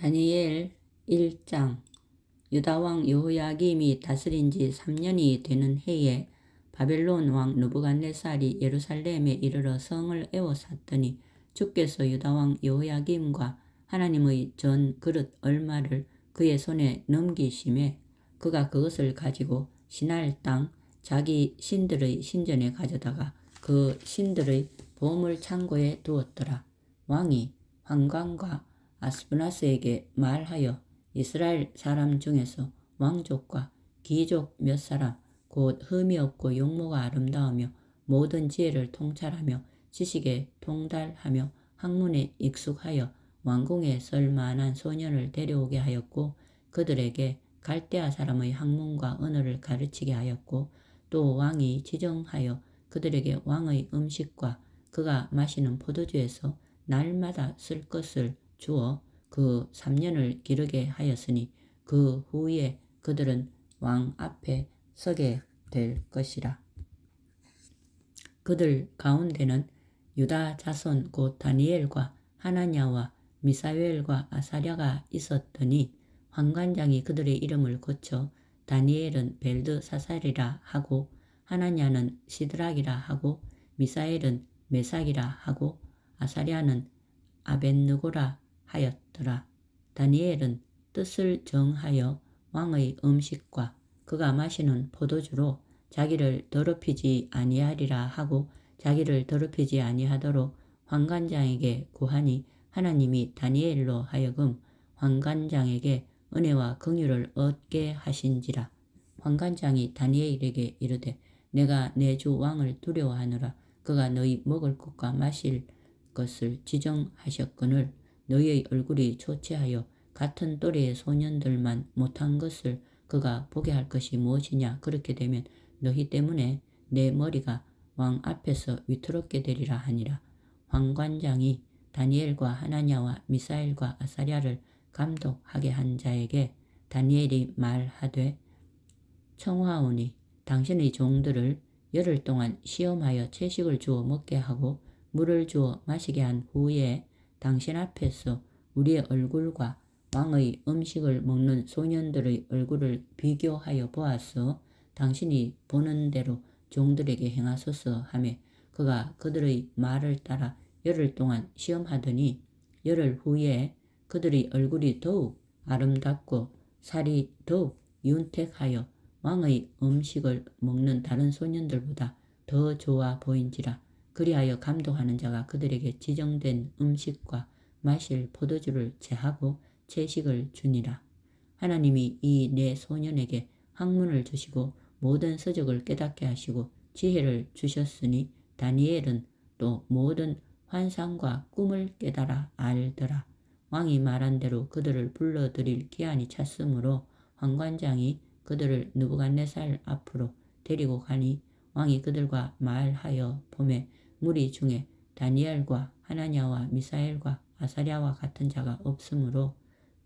다니엘 1장. 유다왕 여호야김이 다스린 지 3년이 되는 해에 바벨론 왕 느부갓네살이 예루살렘에 이르러 성을 에워쌌더니 주께서 유다왕 여호야김과 하나님의 전 그릇 얼마를 그의 손에 넘기심에 그가 그것을 가지고 시날 땅 자기 신들의 신전에 가져다가 그 신들의 보물 창고에 두었더라. 왕이 환관과 아스브나스에게 말하여 이스라엘 사람 중에서 왕족과 귀족 몇 사람 곧 흠이 없고 용모가 아름다우며 모든 지혜를 통찰하며 지식에 통달하며 학문에 익숙하여 왕궁에 설 만한 소년을 데려오게 하였고 그들에게 갈대아 사람의 학문과 언어를 가르치게 하였고 또 왕이 지정하여 그들에게 왕의 음식과 그가 마시는 포도주에서 날마다 쓸 것을 주어 그 3년을 기르게 하였으니 그 후에 그들은 왕 앞에 서게 될 것이라. 그들 가운데는 유다 자손 곧 다니엘과 하나냐와 미사엘과 아사랴가 있었더니 환관장이 그들의 이름을 고쳐 다니엘은 벨드사살이라 하고 하나냐는 시드락이라 하고 미사엘은 메삭이라 하고 아사랴는 아벳느고라 하였더라. 다니엘은 뜻을 정하여 왕의 음식과 그가 마시는 포도주로 자기를 더럽히지 아니하리라 하고 자기를 더럽히지 아니하도록 환관장에게 구하니 하나님이 다니엘로 하여금 환관장에게 은혜와 긍휼을 얻게 하신지라. 환관장이 다니엘에게 이르되 내가 내 주 왕을 두려워하노라. 그가 너희 먹을 것과 마실 것을 지정하셨거늘 너희의 얼굴이 초췌하여 같은 또래의 소년들만 못한 것을 그가 보게 할 것이 무엇이냐. 그렇게 되면 너희 때문에 내 머리가 왕 앞에서 위태롭게 되리라 하니라. 환관장이 다니엘과 하나냐와 미사엘과 아사랴를 감독하게 한 자에게 다니엘이 말하되 청하오니 당신의 종들을 열흘 동안 시험하여 채식을 주어 먹게 하고 물을 주어 마시게 한 후에 당신 앞에서 우리의 얼굴과 왕의 음식을 먹는 소년들의 얼굴을 비교하여 보아서 당신이 보는 대로 종들에게 행하소서 하매 그가 그들의 말을 따라 열흘 동안 시험하더니 열흘 후에 그들의 얼굴이 더욱 아름답고 살이 더욱 윤택하여 왕의 음식을 먹는 다른 소년들보다 더 좋아 보인지라. 그리하여 감독하는 자가 그들에게 지정된 음식과 마실 포도주를 제하고 채식을 주니라. 하나님이 이 네 소년에게 학문을 주시고 모든 서적을 깨닫게 하시고 지혜를 주셨으니 다니엘은 또 모든 환상과 꿈을 깨달아 알더라. 왕이 말한 대로 그들을 불러들일 기한이 찼으므로 환관장이 그들을 느부갓네살 앞으로 데리고 가니 왕이 그들과 말하여 보매 무리 중에 다니엘과 하나냐와 미사엘과 아사랴와 같은 자가 없으므로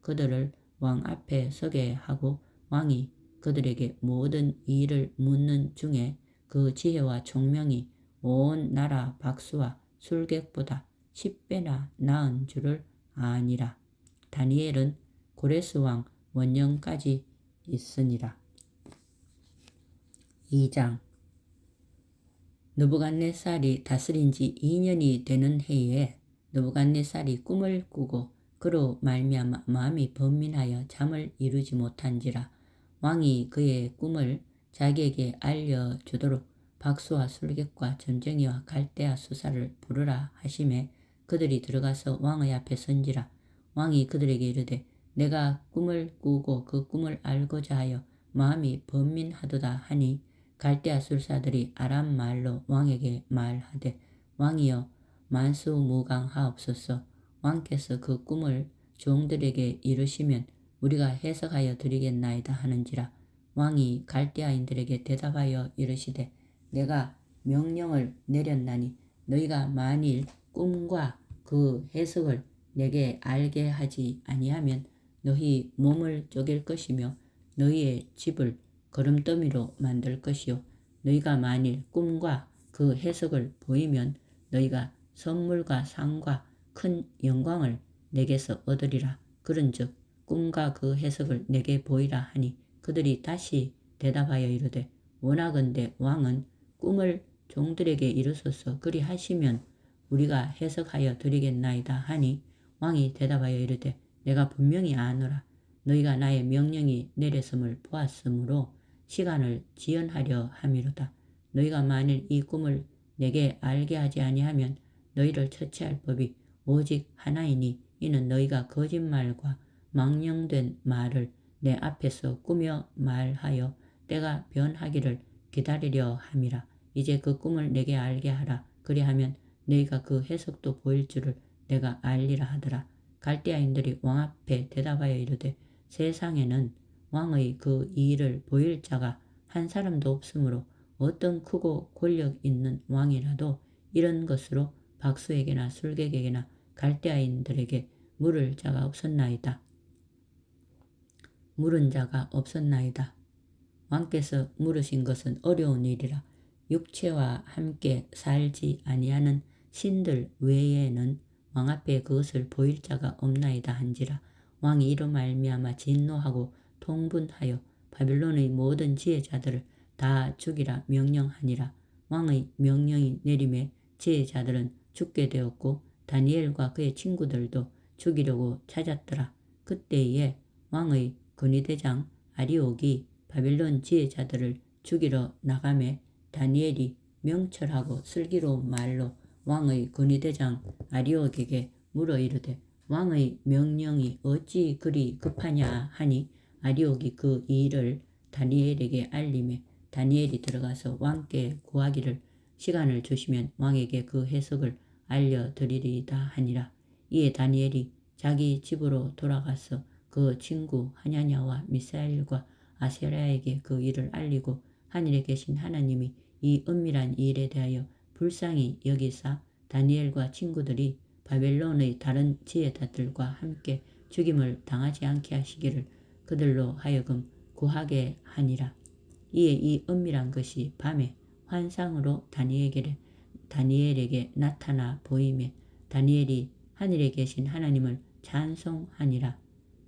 그들을 왕 앞에 서게 하고 왕이 그들에게 모든 일을 묻는 중에 그 지혜와 총명이 온 나라 박수와 술객보다 10배나 나은 줄을 아니라. 다니엘은 고레스 왕 원년까지 있으니라. 2장. 느부갓네살이 다스린 지 2년이 되는 해에 느부갓네살이 꿈을 꾸고 그로 말미암아 마음이 번민하여 잠을 이루지 못한지라. 왕이 그의 꿈을 자기에게 알려주도록 박수와 술객과 점쟁이와 갈대아 수사를 부르라 하심에 그들이 들어가서 왕의 앞에 선지라. 왕이 그들에게 이르되 내가 꿈을 꾸고 그 꿈을 알고자 하여 마음이 번민하도다 하니 갈대아 술사들이 아람 말로 왕에게 말하되 왕이여 만수무강하옵소서. 왕께서 그 꿈을 종들에게 이르시면 우리가 해석하여 드리겠나이다 하는지라. 왕이 갈대아인들에게 대답하여 이르시되 내가 명령을 내렸나니 너희가 만일 꿈과 그 해석을 내게 알게 하지 아니하면 너희 몸을 쪼갤 것이며 너희의 집을 거름더미로 만들 것이요 너희가 만일 꿈과 그 해석을 보이면 너희가 선물과 상과 큰 영광을 내게서 얻으리라. 그런즉 꿈과 그 해석을 내게 보이라 하니 그들이 다시 대답하여 이르되 원하건대 왕은 꿈을 종들에게 이루소서. 그리하시면 우리가 해석하여 드리겠나이다 하니 왕이 대답하여 이르되 내가 분명히 아노라. 너희가 나의 명령이 내렸음을 보았으므로 시간을 지연하려 함이로다. 너희가 만일 이 꿈을 내게 알게 하지 아니하면 너희를 처치할 법이 오직 하나이니 이는 너희가 거짓말과 망령된 말을 내 앞에서 꾸며 말하여 때가 변하기를 기다리려 함이라. 이제 그 꿈을 내게 알게 하라. 그리하면 너희가 그 해석도 보일 줄을 내가 알리라 하더라. 갈대아인들이 왕 앞에 대답하여 이르되 세상에는 왕의 그 일을 보일 자가 한 사람도 없으므로 어떤 크고 권력 있는 왕이라도 이런 것으로 박수에게나 술객에게나 갈대아인들에게 물을 자가 없었나이다. 물은 자가 없었나이다. 왕께서 물으신 것은 어려운 일이라. 육체와 함께 살지 아니하는 신들 외에는 왕 앞에 그것을 보일 자가 없나이다 한지라. 왕이 이로 말미암아 진노하고 통분하여 바빌론의 모든 지혜자들을 다 죽이라 명령하니라. 왕의 명령이 내림에 지혜자들은 죽게 되었고 다니엘과 그의 친구들도 죽이려고 찾았더라. 그때에 왕의 근위대장 아리옥이 바빌론 지혜자들을 죽이러 나가매 다니엘이 명철하고 슬기로운 말로 왕의 근위대장 아리옥에게 물어 이르되 왕의 명령이 어찌 그리 급하냐 하니 아리옥이 그 일을 다니엘에게 알림에 다니엘이 들어가서 왕께 구하기를 시간을 주시면 왕에게 그 해석을 알려드리리이다 하니라. 이에 다니엘이 자기 집으로 돌아가서 그 친구 하냐냐와 미사엘과 아세라에게 그 일을 알리고 하늘에 계신 하나님이 이 은밀한 일에 대하여 불쌍히 여기사 다니엘과 친구들이 바벨론의 다른 지혜자들과 함께 죽임을 당하지 않게 하시기를 그들로 하여금 구하게 하니라. 이에 이 은밀한 것이 밤에 환상으로 다니엘에게 나타나 보이매 다니엘이 하늘에 계신 하나님을 찬송하니라.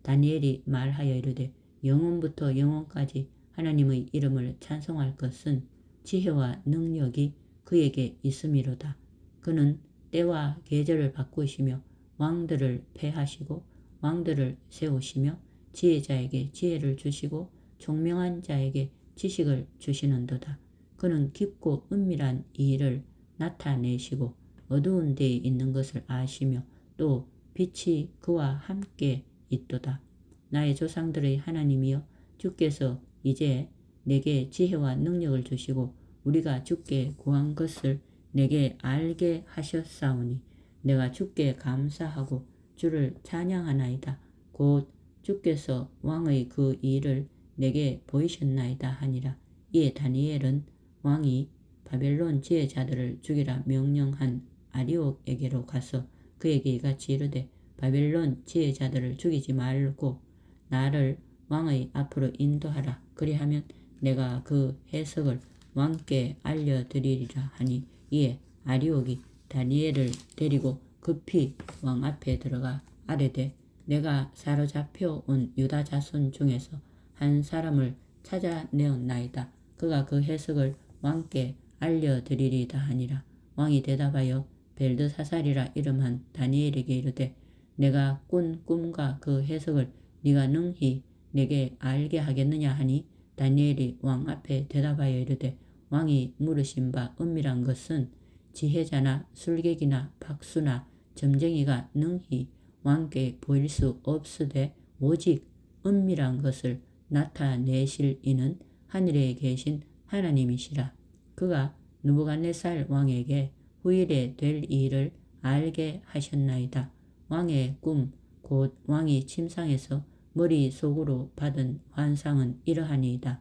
다니엘이 말하여 이르되 영원부터 영원까지 하나님의 이름을 찬송할 것은 지혜와 능력이 그에게 있음이로다. 그는 때와 계절을 바꾸시며 왕들을 패하시고 왕들을 세우시며 지혜자에게 지혜를 주시고 총명한 자에게 지식을 주시는도다. 그는 깊고 은밀한 일을 나타내시고 어두운 데에 있는 것을 아시며 또 빛이 그와 함께 있도다. 나의 조상들의 하나님이여 주께서 이제 내게 지혜와 능력을 주시고 우리가 주께 구한 것을 내게 알게 하셨사오니 내가 주께 감사하고 주를 찬양하나이다. 곧 주께서 왕의 그 일을 내게 보이셨나이다 하니라. 이에 다니엘은 왕이 바벨론 지혜자들을 죽이라 명령한 아리옥에게로 가서 그에게 이같이 이르되 바벨론 지혜자들을 죽이지 말고 나를 왕의 앞으로 인도하라. 그리하면 내가 그 해석을 왕께 알려드리리라 하니 이에 아리옥이 다니엘을 데리고 급히 왕 앞에 들어가 아뢰되 내가 사로잡혀 온 유다 자손 중에서 한 사람을 찾아내었나이다. 그가 그 해석을 왕께 알려드리리다 하니라. 왕이 대답하여 벨드사살이라 이름한 다니엘에게 이르되 내가 꾼 꿈과 그 해석을 네가 능히 내게 알게 하겠느냐 하니 다니엘이 왕 앞에 대답하여 이르되 왕이 물으신 바 은밀한 것은 지혜자나 술객이나 박수나 점쟁이가 능히 왕께 보일 수 없으되 오직 은밀한 것을 나타내실 이는 하늘에 계신 하나님이시라. 그가 느부갓네살 왕에게 후일에 될 일을 알게 하셨나이다. 왕의 꿈 곧 왕이 침상에서 머릿속으로 받은 환상은 이러하니이다.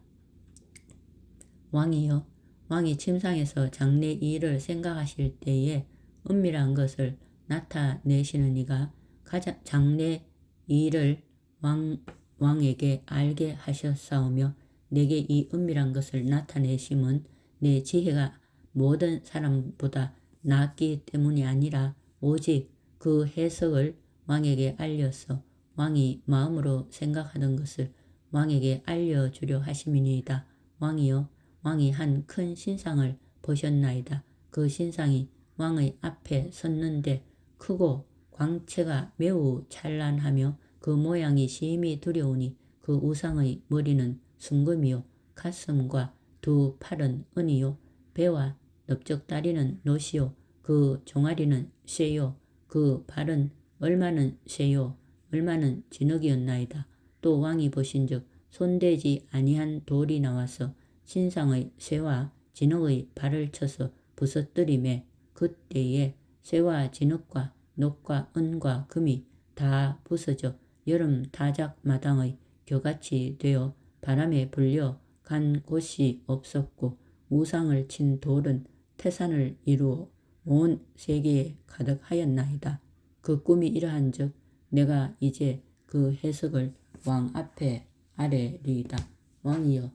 왕이여, 왕이 침상에서 장래 일을 생각하실 때에 은밀한 것을 나타내시는 이가 장래 일을 왕에게 알게 하셨사오며 내게 이 은밀한 것을 나타내심은 내 지혜가 모든 사람보다 낫기 때문이 아니라 오직 그 해석을 왕에게 알려서 왕이 마음으로 생각하던 것을 왕에게 알려주려 하심이니이다. 왕이여, 왕이 한 큰 신상을 보셨나이다. 그 신상이 왕의 앞에 섰는데 크고 광채가 매우 찬란하며 그 모양이 심히 두려우니 그 우상의 머리는 순금이요 가슴과 두 팔은 은이요 배와 넓적다리는 노시요 그 종아리는 쇠요 그 발은 얼마는 쇠요 얼마는 진흙이었나이다. 또 왕이 보신즉 손대지 아니한 돌이 나와서 신상의 쇠와 진흙의 발을 쳐서 부서뜨리매 그때에 쇠와 진흙과 녹과 은과 금이 다 부서져 여름 다작 마당의 겨같이 되어 바람에 불려 간 곳이 없었고 우상을 친 돌은 태산을 이루어 온 세계에 가득하였나이다. 그 꿈이 이러한즉 내가 이제 그 해석을 왕 앞에 아뢰리이다. 왕이여,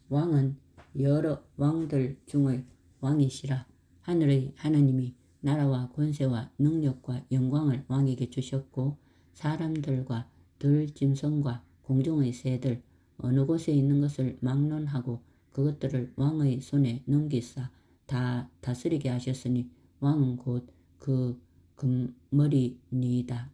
왕은 여러 왕들 중의 왕이시라. 하늘의 하나님이 나라와 권세와 능력과 영광을 왕에게 주셨고 사람들과 들짐승과 공중의 새들 어느 곳에 있는 것을 막론하고 그것들을 왕의 손에 넘기사 다 다스리게 하셨으니 왕은 곧 그 금머리니이다.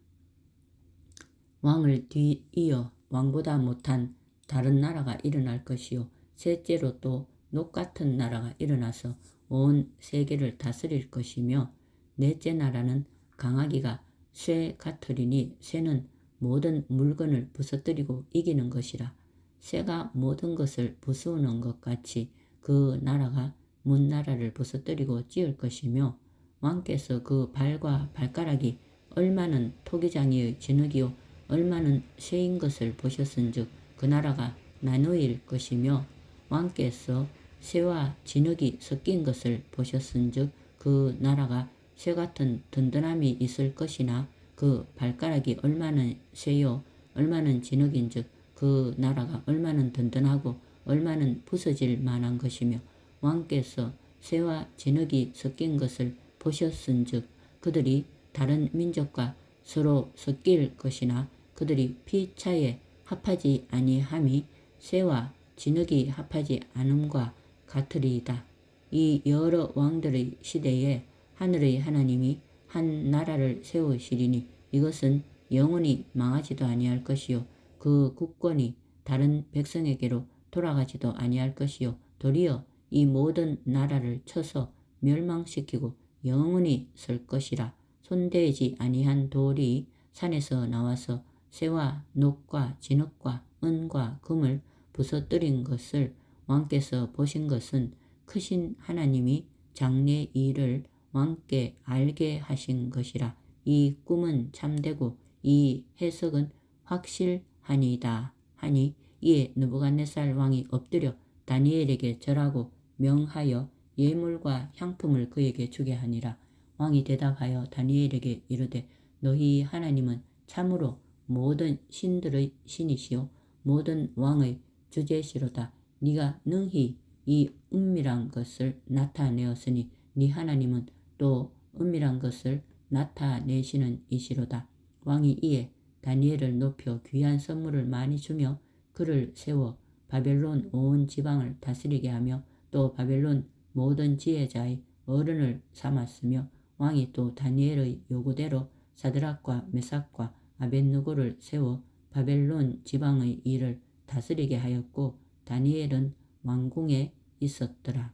왕을 뒤이어 왕보다 못한 다른 나라가 일어날 것이요 셋째로 또 녹같은 나라가 일어나서 온 세계를 다스릴 것이며 넷째 나라는 강하기가 쇠 같으리니 쇠는 모든 물건을 부서뜨리고 이기는 것이라. 쇠가 모든 것을 부수는 것 같이 그 나라가 문나라를 부서뜨리고 찌을 것이며 왕께서 그 발과 발가락이 얼마는 토기장이의 진흙이요 얼마는 쇠인 것을 보셨은즉 그 나라가 나누일 것이며 왕께서 쇠와 진흙이 섞인 것을 보셨은즉 그 나라가 쇠 같은 든든함이 있을 것이나 그 발가락이 얼마는 쇠요 얼마는 진흙인즉 그 나라가 얼마는 든든하고 얼마는 부서질 만한 것이며 왕께서 쇠와 진흙이 섞인 것을 보셨은즉 그들이 다른 민족과 서로 섞일 것이나 그들이 피차에 합하지 아니함이 쇠와 진흙이 합하지 않음과 같으리이다. 이 여러 왕들의 시대에 하늘의 하나님이 한 나라를 세우시리니 이것은 영원히 망하지도 아니할 것이요 그 국권이 다른 백성에게로 돌아가지도 아니할 것이요 도리어 이 모든 나라를 쳐서 멸망시키고 영원히 설 것이라. 손대지 아니한 돌이 산에서 나와서 쇠와 녹과 진흙과 은과 금을 부서뜨린 것을 왕께서 보신 것은 크신 하나님이 장래 일을 왕께 알게 하신 것이라. 이 꿈은 참되고 이 해석은 확실하니이다 하니 이에 느부갓네살 왕이 엎드려 다니엘에게 절하고 명하여 예물과 향품을 그에게 주게 하니라. 왕이 대답하여 다니엘에게 이르되 너희 하나님은 참으로 모든 신들의 신이시요 모든 왕의 주제시로다. 네가 능히 이 은밀한 것을 나타내었으니 네 하나님은 또 은밀한 것을 나타내시는 이시로다. 왕이 이에 다니엘을 높여 귀한 선물을 많이 주며 그를 세워 바벨론 온 지방을 다스리게 하며 또 바벨론 모든 지혜자의 어른을 삼았으며 왕이 또 다니엘의 요구대로 사드락과 메삭과 아벳느고를 세워 바벨론 지방의 일을 다스리게 하였고 다니엘은 왕궁에 있었더라.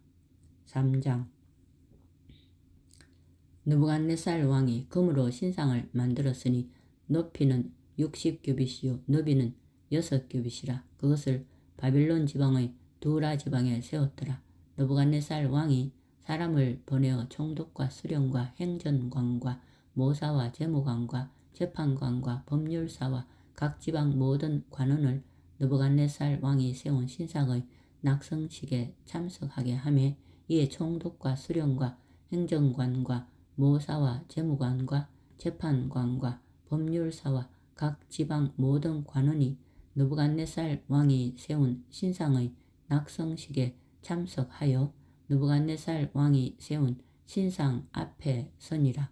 3장 느부갓네살 왕이 금으로 신상을 만들었으니 높이는 60규빗이요 너비는 6규빗이라. 그것을 바벨론 지방의 두라 지방에 세웠더라. 느부갓네살 왕이 사람을 보내어 총독과 수령과 행전관과 모사와 재무관과 재판관과 법률사와 각 지방 모든 관원을 느부갓네살 왕이 세운 신상의 낙성식에 참석하게 하매 이에 총독과 수령과 행정관과 모사와 재무관과 재판관과 법률사와 각 지방 모든 관원이 느부갓네살 왕이 세운 신상의 낙성식에 참석하여 느부갓네살 왕이 세운 신상 앞에 서니라.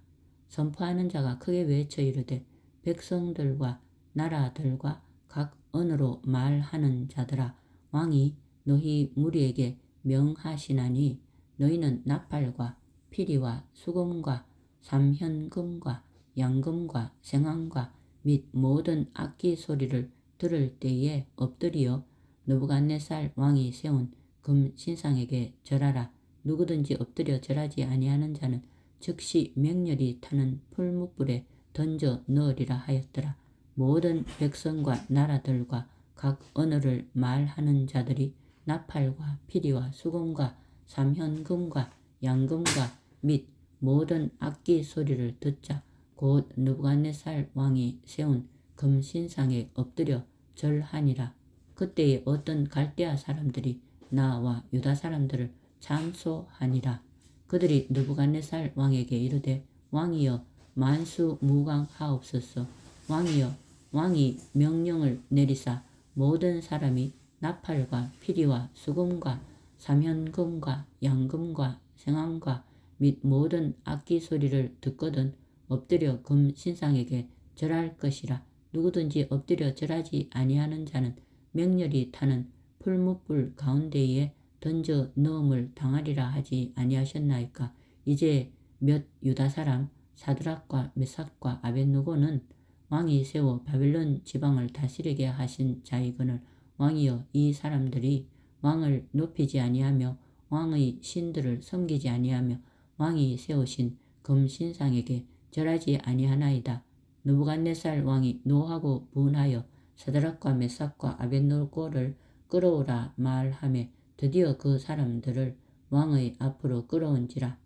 선포하는 자가 크게 외쳐 이르되 백성들과 나라들과 각 언어로 말하는 자들아, 왕이 너희 무리에게 명하시나니 너희는 나팔과 피리와 수금과 삼현금과 양금과 생황과 및 모든 악기 소리를 들을 때에 엎드려 느부갓네살 왕이 세운 금 신상에게 절하라. 누구든지 엎드려 절하지 아니하는 자는 즉시 맹렬히 타는 풀무불에 던져 넣으리라 하였더라. 모든 백성과 나라들과 각 언어를 말하는 자들이 나팔과 피리와 수금과 삼현금과 양금과 및 모든 악기 소리를 듣자 곧 느부갓네살 왕이 세운 금신상에 엎드려 절하니라. 그때에 어떤 갈대아 사람들이 나와 유다 사람들을 참소하니라. 그들이 느부갓네살 왕에게 이르되 왕이여 만수무강하옵소서. 왕이여 왕이 명령을 내리사 모든 사람이 나팔과 피리와 수금과 삼현금과 양금과 생황과 및 모든 악기 소리를 듣거든 엎드려 금 신상에게 절할 것이라. 누구든지 엎드려 절하지 아니하는 자는 맹렬히 타는 풀무불 가운데에 던져 넣음을 당하리라 하지 아니하셨나이까. 이제 몇 유다 사람 사드락과 메삭과 아벳느고는 왕이 세워 바벨론 지방을 다스리게 하신 자이거늘 왕이여 이 사람들이 왕을 높이지 아니하며 왕의 신들을 섬기지 아니하며 왕이 세우신 금신상에게 절하지 아니하나이다. 느부갓네살 왕이 노하고 분하여 사드락과 메삭과 아벳느고를 끌어오라 말하며 드디어 그 사람들을 왕의 앞으로 끌어온지라.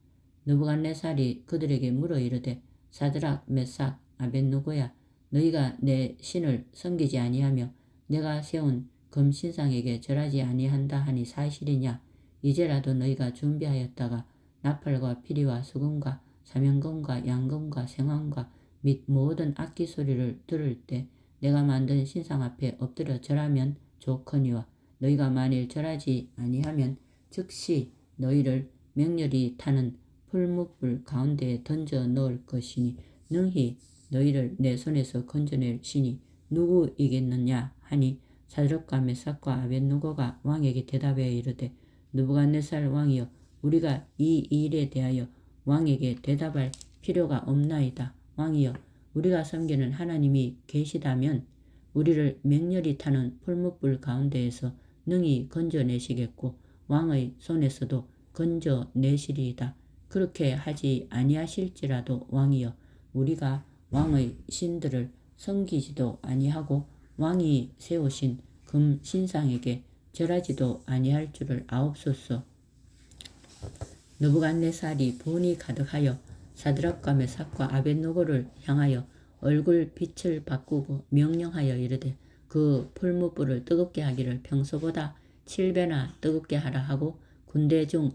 느부갓네살이 그들에게 물어 이르되 사드락 메삭 아벳느고야 너희가 내 신을 섬기지 아니하며 내가 세운 금신상에게 절하지 아니한다 하니 사실이냐. 이제라도 너희가 준비하였다가 나팔과 피리와 수금과 삼현금과 양금과 생황과 및 모든 악기 소리를 들을 때 내가 만든 신상 앞에 엎드려 절하면 좋거니와 너희가 만일 절하지 아니하면 즉시 너희를 맹렬히 타는 풀무불 가운데에 던져 넣을 것이니 능히 너희를 내 손에서 건져낼 신이 누구이겠느냐 하니 사드락과 메삭과 아벳느고가 왕에게 대답하여 이르되 느부갓네살 왕이여 우리가 이 일에 대하여 왕에게 대답할 필요가 없나이다. 왕이여 우리가 섬기는 하나님이 계시다면 우리를 맹렬히 타는 풀무불 가운데에서 능히 건져내시겠고 왕의 손에서도 건져내시리이다. 그렇게 하지 아니하실지라도 왕이여 우리가 왕의 신들을 섬기지도 아니하고 왕이 세우신 금 신상에게 절하지도 아니할 줄을 아옵소서. 느부갓네살이 분이 가득하여 사드락과 메삭과 아벳느고를 향하여 얼굴 빛을 바꾸고 명령하여 이르되 그 풀무불을 뜨겁게 하기를 평소보다 7배나 뜨겁게 하라 하고 군대 중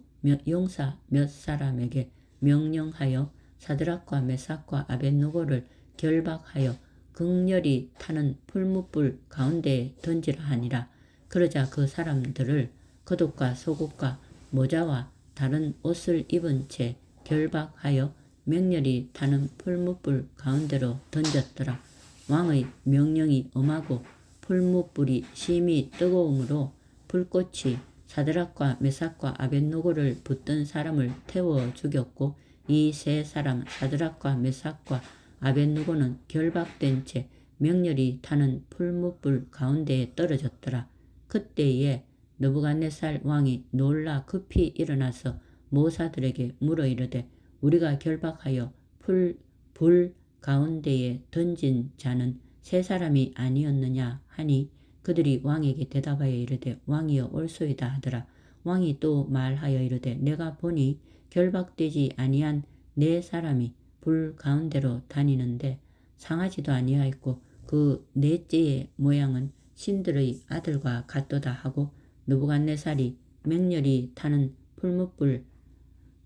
용사 몇 사람에게 명령하여 사드락과 메삭과 아벳느고를 결박하여 극렬히 타는 풀무불 가운데에 던지라 하니라. 그러자 그 사람들을 겉옷과 속옷과 모자와 다른 옷을 입은 채 결박하여 맹렬히 타는 풀무불 가운데로 던졌더라. 왕의 명령이 엄하고 풀무불이 심히 뜨거움으로 불꽃이 사드락과 메삭과 아벳느고를 붙든 사람을 태워 죽였고 이 세 사람 사드락과 메삭과 아벳느고는 결박된 채 맹렬히 타는 풀무불 가운데에 떨어졌더라. 그때에 느부갓네살 왕이 놀라 급히 일어나서 모사들에게 물어 이르되 우리가 결박하여 불 가운데에 던진 자는 세 사람이 아니었느냐 하니 그들이 왕에게 대답하여 이르되 왕이여 옳소이다 하더라. 왕이 또 말하여 이르되 내가 보니 결박되지 아니한 네 사람이 불 가운데로 다니는데 상하지도 아니하였고 그 넷째의 모양은 신들의 아들과 같도다 하고 느부갓네살이 맹렬히 타는 풀무불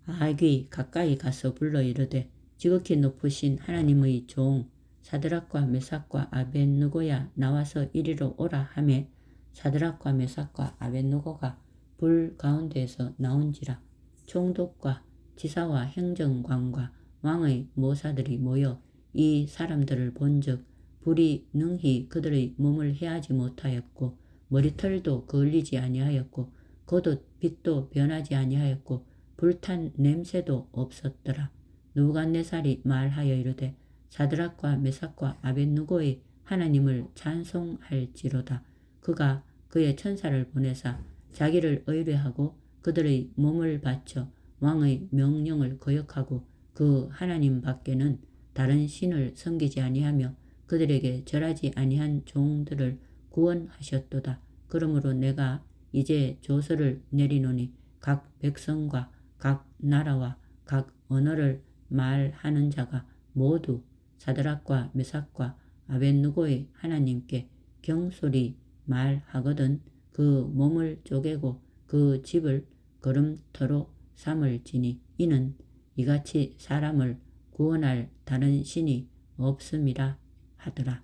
아귀 가까이 가서 불러 이르되 지극히 높으신 하나님의 종 사드락과 메삭과 아벳느고야 나와서 이리로 오라 하매 사드락과 메삭과 아벳느고가 불 가운데에서 나온지라. 총독과 지사와 행정관과 왕의 모사들이 모여 이 사람들을 본즉 불이 능히 그들의 몸을 해하지 못하였고 머리털도 그을리지 아니하였고 겉옷 빛도 변하지 아니하였고 불탄 냄새도 없었더라. 느부갓네살이 말하여 이르되 사드락과 메삭과 아벳느고의 하나님을 찬송할지로다. 그가 그의 천사를 보내사 자기를 의뢰하고 그들의 몸을 바쳐 왕의 명령을 거역하고 그 하나님 밖에는 다른 신을 섬기지 아니하며 그들에게 절하지 아니한 종들을 구원하셨도다. 그러므로 내가 이제 조서를 내리노니 각 백성과 각 나라와 각 언어를 말하는 자가 모두 사드락과 메삭과 아벳느고의 하나님께 경솔히 말하거든 그 몸을 쪼개고 그 집을 거름터로 삼을지니 이는 이같이 사람을 구원할 다른 신이 없음이라 하더라.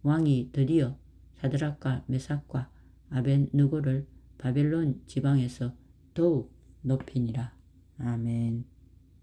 왕이 드디어 사드락과 메삭과 아벳느고를 바벨론 지방에서 더욱 높이니라. 아멘.